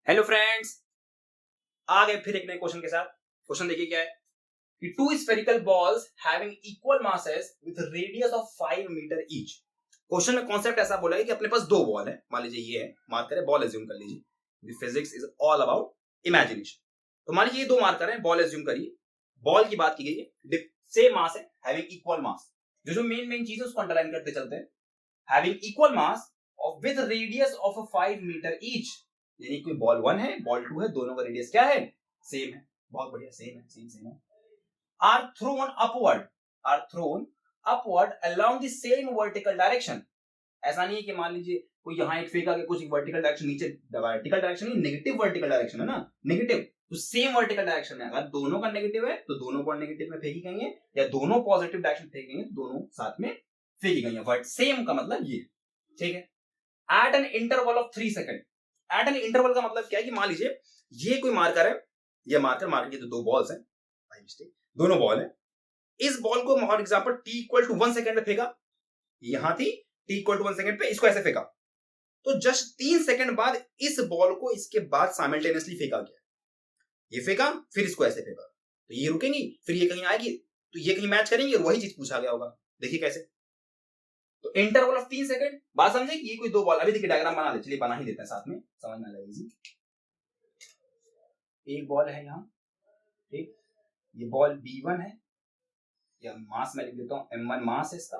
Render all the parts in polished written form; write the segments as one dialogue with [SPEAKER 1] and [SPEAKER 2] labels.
[SPEAKER 1] Hello friends, आ गए फिर एक नए क्वेश्चन के साथ। क्वेश्चन देखिए क्या है कि two spherical balls having equal masses with radius of 5 metre each. Question में कॉन्सेप्ट ऐसा बोला है कि अपने पास दो बॉल है, मान लीजिए ये है, मार्कर है, बॉल एज्यूम कर लीजिए। Physics is all about imagination. तो मान लीजिए ये दो मार्कर है, बॉल एज्यूम करिए। बॉल की बात की गई है, सेम मास है, हैविंग इक्वल मास। जो मेन चीज है उसको अंडरलाइन करते चलते हैं। Having equal mass of with radius of 5 metre each, यानी कोई बॉल 1 है, बॉल 2 है, दोनों का रेडियस क्या है? सेम है। बहुत बढ़िया, सेम है, सेम है। Are thrown upward along the same vertical direction. ऐसा नहीं है कि मान लीजिए कोई यहां एक फेंका के कुछ वर्टिकल डायरेक्शन, नीचे वर्टिकल डायरेक्शन नहीं, नेगेटिव वर्टिकल डायरेक्शन है ना, नेगेटिव। तो सेम वर्टिकल डायरेक्शन है, अगर दोनों का नेगेटिव है तो दोनों को नेगेटिव में फेंकी गई है, या दोनों पॉजिटिव डायरेक्शन फेंकी गई है तो दोनों साथ में फेंकी गई है। बट सेम का मतलब ये, ठीक है। At an interval of 3 second. At an interval का मतलब क्या है कि मान लीजिए ये कोई मार्कर है, ये मार्कर के तो दो बॉल्स हैं, बाय मिस्टेक दोनों बॉल है। इस बॉल को for example t equal to 1 second में फेंका, यहां थी t इक्वल टू 1 सेकंड पे, इसको ऐसे फेंका, तो जस्ट 3 सेकंड बाद इस बॉल को इसके बाद साइमल्टेनियसली फेंका गया। ये फेंका, फिर इसको ऐसे फेंका, तो ये रुकेंगी, फिर ये कहीं आएगी, तो ये कहीं मैच करेंगे, वही चीज पूछा गया होगा। देखिए कैसे। तो इंटरवल ऑफ 3 सेकंड, बात समझे कि ये कोई दो बॉल, अभी देखिए डायग्राम बना ले, चलिए बना ही देते हैं साथ में, समझ में आ जाएगी इजी। एक बॉल है यहाँ, ठीक, ये बॉल B1 है, या मास मैं लिख देता हूं M1 मास है इसका।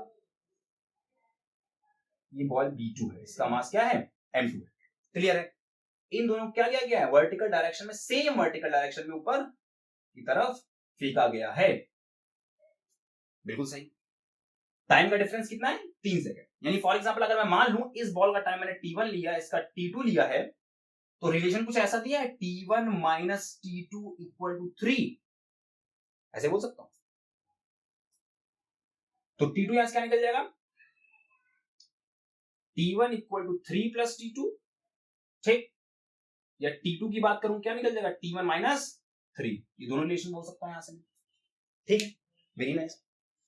[SPEAKER 1] ये बॉल B2 है, इसका मास क्या है? M2 है। क्लियर है? इन दोनों क्या किया गया है? वर्टिकल डायरेक्शन में, सेम वर्टिकल डायरेक्शन में ऊपर की तरफ फेंका गया है। बिल्कुल सही। टाइम का डिफरेंस कितना है? 3 सेकंड। यानी फॉर एग्जांपल अगर मैं मान लूं इस बॉल का टाइम मैंने T1 लिया, इसका T2 लिया है, तो रिलेशन कुछ ऐसा दिया है, T1 minus T2 equal to 3, ऐसे बोल सकता हूं। तो T2 यहां से क्या निकल जाएगा? T1 equal to 3 plus T2, ठीक। या T2 की बात करूं, क्या निकल जाएगा? T1 minus 3। ये दोनों रिलेशन बोल सकता हूं यहां से, ठीक है। वेरी नाइस,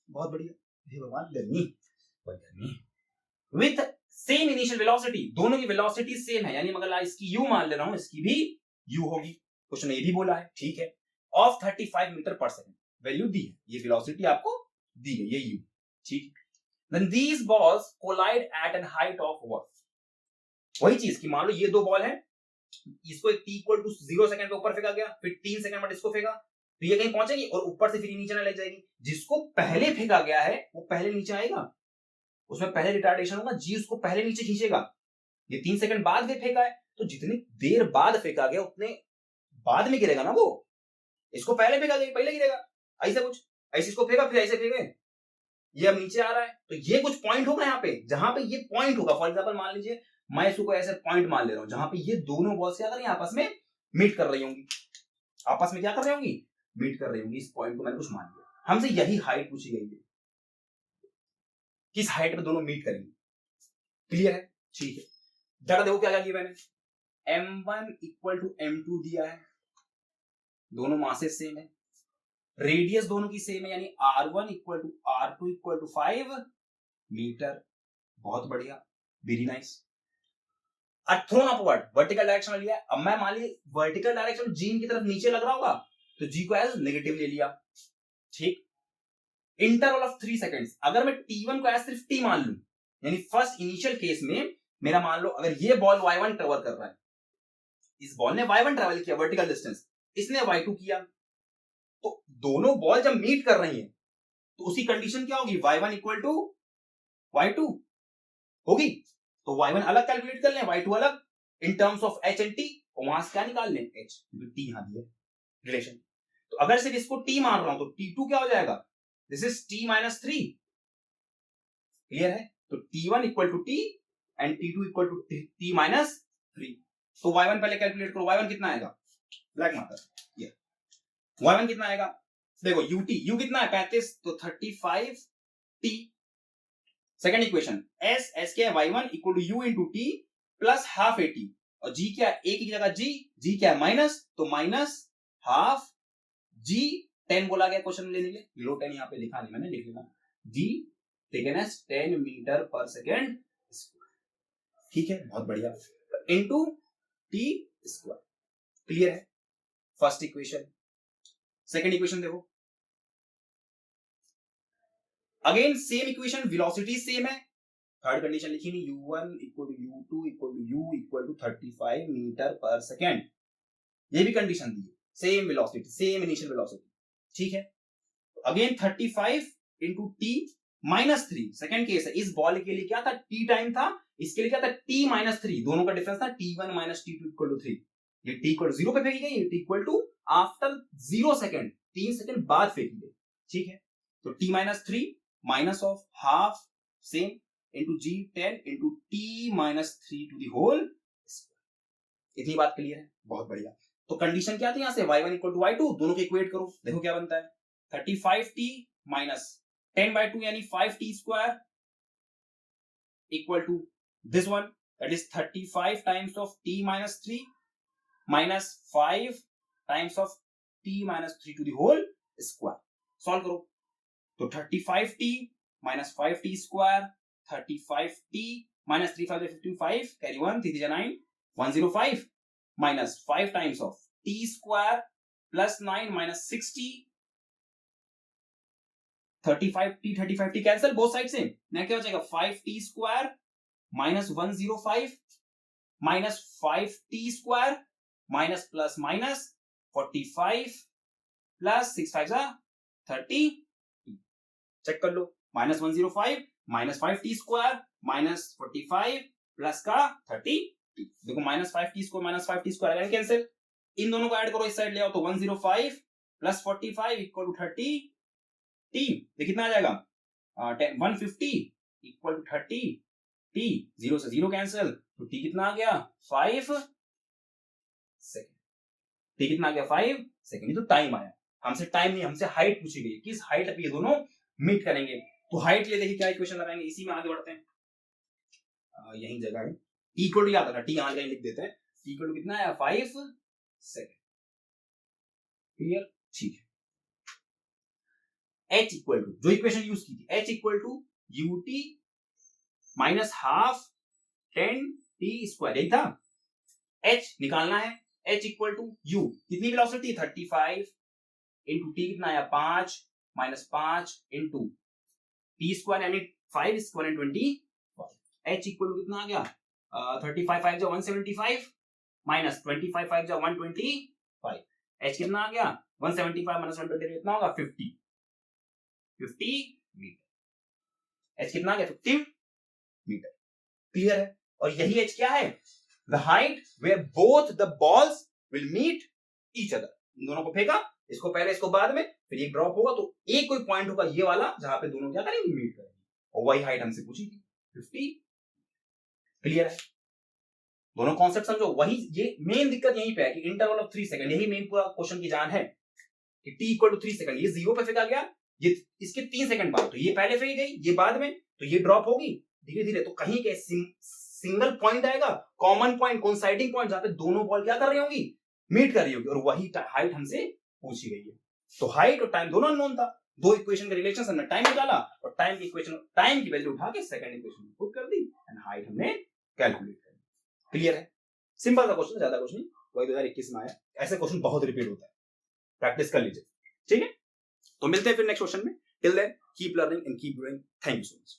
[SPEAKER 1] बहुत बढ़िया। हे भगवान, गर्मी गर्मी। विथ सेम इनिशियल वेलोसिटी, दोनों की वेलोसिटी सेम है, यानी अगर इसकी u मान ले रहा हूं, इसकी भी u होगी। क्वेश्चन ये भी बोला है, ठीक है। Of 35 metre per second value दी है, ये वेलोसिटी आपको दी गई, ये u, ठीक। Then these balls collide at an height of what? वही चीज कि मान लो ये दो बॉल है, इसको एक t इक्वल टू 0 सेकंड पे ऊपर फेंका गया, फिर 3 सेकंड बाद इसको फेंका, तो ये कहीं पहुंचेगी और ऊपर से फिर नीचे ना ले जाएगी। जिसको पहले फेंका गया है वो पहले नीचे आएगा, उसमें पहले रिटार्डेशन होगा, जी उसको पहले नीचे खींचेगा। ये 3 सेकंड बाद में फेंका है, तो जितनी देर बाद फेंका गया उतने बाद में गिरेगा ना वो। इसको पहले फेंका गया, पहले गिरेगा, ऐसा कुछ। ऐसे इसको फेंका, फिर ऐसे फेंके, ये अब नीचे आ रहा है, तो ये कुछ पॉइंट होगा यहाँ पे, जहां पे ये पॉइंट होगा। फॉर एग्जांपल मान लीजिए मैं इसको ऐसे पॉइंट मान ले रहा हूं, जहां पे ये दोनों बॉल्स क्या कर रही हैं? आपस में मीट कर रही होंगी। आपस में क्या कर रही होंगी? मीट कर रही होंगी। इस पॉइंट को मैंने कुछ मान लिया, हमसे यही हाइट पूछी गई है, किस हाइट पे दोनों मीट करेंगे। क्लियर है? ठीक है। जरा देखो क्या किया मैंने, M1 इक्वल टू M2 दिया है, दोनों मासेस सेम है, रेडियस दोनों की सेम है, यानी R1 equal to R2 equal to 5 metre. बहुत बढ़िया, very nice. Thrown upward, vertical direction में लिया। अब मैं मान ली वर्टिकल डायरेक्शन जी की तरफ नीचे लग रहा होगा, तो जी को एज नेगेटिव ले लिया, ठीक। इंटरवल ऑफ 3 सेकंड्स, अगर मैं T1 को एज सिर्फ T मान लूं, यानी फर्स्ट इनिशियल केस में मेरा मान लो अगर ये बॉल Y1 ट्रेवल कर रहा है, इस बॉल ने Y1 ट्रेवल किया वर्टिकल डिस्टेंस, इसने Y2 किया, तो दोनों बॉल जब मीट कर रही हैं तो उसकी कंडीशन क्या होगी? Y1 इक्वल टू Y2 होगी। तो Y1 अलग कैलकुलेट कर लें, Y2 अलग, in terms of H and T, और वहां से क्या निकाल लें? H, क्योंकि T यहां दिया रिलेशन। तो अगर सिर्फ इसको T मान रहा हूं तो T2 क्या हो जाएगा? This is T minus 3। Clear है? तो T1 equal to T and T2 equal to T minus 3। तो Y1 पहले कैलकुलेट करो, Y1 कितना आएगा? ब्लैक मार्कर, ये Y1 कितना आएगा? देखो U कितना है? 35, तो 35T। सेकंड इक्वेशन, S क्या है? Y1 equal to U into T plus half AT, और G क्या है? A की जगह G क्या है? माइनस, तो माइनस हाफ G। 10 बोला गया क्वेश्चन में लेने के लिए, लो 10 यहाँ पे लिखा नहीं मैंने, लिख लेना G taken as 10 metre per second, ठीक है, बहुत बढ़िया, इनटू T स्क्वायर। क्लियर है फर्स्ट इक्वेशन। सेकंड इक्वेशन देखो, again same equation, velocity same है, थर्ड कंडीशन लिखी नहीं, u1 equal to u2 equal to u equal to 35 metre per second, ये भी कंडीशन दी है, same velocity, same initial velocity, ठीक है। Again 35 into T minus 3, second case है, इस बॉल के लिए क्या था, टी टाइम था, इसके लिए क्या था, टी माइनस 3, दोनों का डिफरेंस था t1 minus t2 equal to 3, ये t इक्वल टू 0 पे फेंकी गई, ये t equal to after 0 second, 3 second बाद फेंकी गई, ठीक है। तो t minus 3 minus of half same into G 10 into T minus 3 to the whole square. इतनी बात क्लियर है, बहुत बढ़िया। तो कंडीशन क्या थी यहां से, y1 इक्वल टू y2, दोनों को इक्वेट करो, देखो क्या बनता है, 35t माइनस 10/2 यानी 5t square equal to this one, that is 35 times of t minus 3 minus 5 times of t minus 3 to the whole square. Solve करो, तो 35t minus 5t square, 35t minus 3 5 55 carry 1 3 9 105 minus 5 times of t square plus 9 minus 6t, 35t cancel both side से, क्या हो जाएगा 5t square minus 105 minus 5t square minus plus minus 45 plus 6 5 30, check कर लो, minus 105 minus 5t square minus 45 plus का 30, देखो minus 5t square minus 5t square आएगा cancel, इन दोनों को ऐड करो, इस साइड ले आओ, तो 105 प्लस 45 इक्वल टू 30 t, ये कितना आ जाएगा 150 इक्वल टू 30 t, 0 से 0 कैंसिल, तो t कितना आ गया 5 सेकेंड, t कितना आ गया 5 सेकेंड। ये तो टाइम आया, हमसे टाइम नहीं, हमसे हाइट पूछी गई, किस हाइट पे ये दोनों मीट करेंगे। तो हाइट ले देखिए क्या इक्वेशन लगाएंगे, इसी में आगे बढ़ते हैं, यही जगह है, t इक्वल टू याद रखना, t यहां लिख देते हैं, t इक्वल टू कितना है 5 सेकेंड, क्लियर, ठीक है। h इक्वल टू, जो इक्वेशन यूज की थी, h equal to ut minus half 10t square, यही था, h निकालना है, h इक्वल टू u, कितनी वेलोसिटी 35 इंटू t कितना आया 5 माइनस 5 इंटू t स्क्वायर यानी 5 स्क्वायर 20, h इक्वल टू कितना आ गया 35 5 जो 175 माइनस 25 5 जो 125, h कितना आ गया 175 माइनस 125 कितना होगा 50 मीटर, h कितना आ गया 50 मीटर, क्लियर है। और यही h क्या है, the height where both the balls will meet each other, इन दोनों को फेंका, इसको पहले इसको बाद में, फिर एक ड्रॉप होगा, तो एक कोई पॉइंट होगा ये वाला जहां पे दोनों क्या करेंगे मीट करेंगे, और वही हाइट हमसे पूछी थी 50, क्लियर है। दोनों कॉन्सेप्ट समझो, वही ये मेन दिक्कत यहीं पे है कि इंटरवल ऑफ 3 सेकंड, यही मेन पूरा क्वेश्चन की जान है कि t इक्वल टू 3 सेकंड, ये 0 पे फेंका गया, ये इसके 3 सेकंड बाद, तो ये पहले फेंकी गई, ये बाद में, तो ये ड्रॉप होगी धीरे धीरे, तो कहीं के सिंगल पॉइंट आएगा, कॉमन पॉइंट, कोइंसाइडिंग पॉइंट, जहां पे दोनों बॉल क्या कर रही होगी मीट कर रही होगी, और वही हाइट हमसे पूछी गई है। तो हाइट और टाइम दोनों अननोन था, दो इक्वेशन का रिलेशन हमने टाइम निकाला, और टाइम की इक्वेशन, टाइम की वैल्यू उठा के सेकंड इक्वेशन में पुट कर दी, एंड हाइट हमने कैलकुलेट कर दी, क्लियर है। सिंपल सा क्वेश्चन, ज्यादा कुछ नहीं, वही 2021 में आया, ऐसे क्वेश्चन बहुत रिपीट होता है, प्रैक्टिस कर लीजिए, ठीक है। तो मिलते हैं फिर नेक्स्ट क्वेश्चन में, till then keep learning and keep growing, thank you so much.